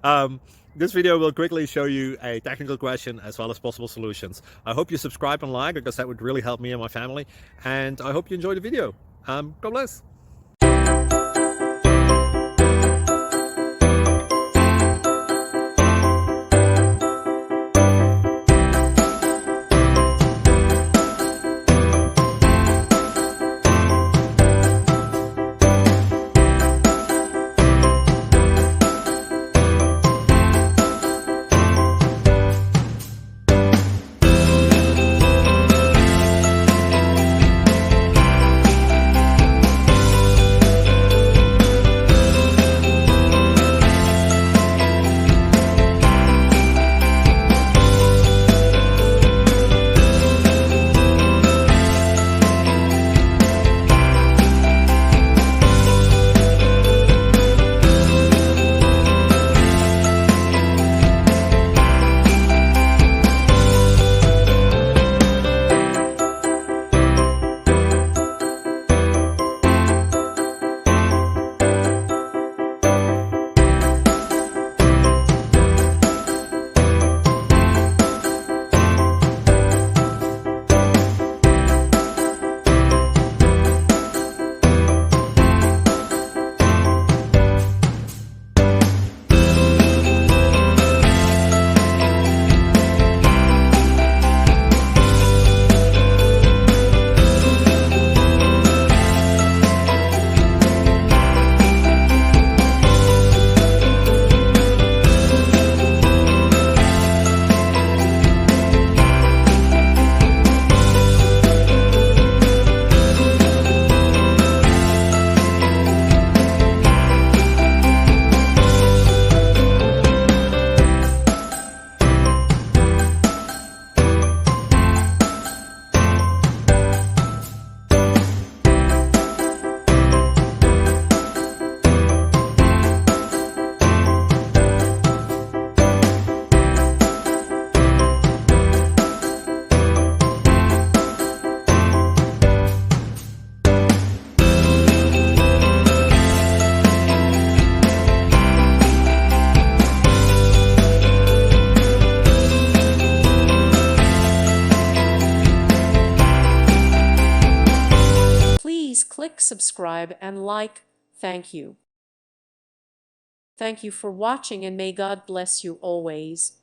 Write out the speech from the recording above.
um, this video will quickly show you a technical question as well as possible solutions. I hope you subscribe and like, because that would really help me and my family. And I hope you enjoy the video. God bless. Please click subscribe and like. Thank you. Thank you for watching, and may God bless you always.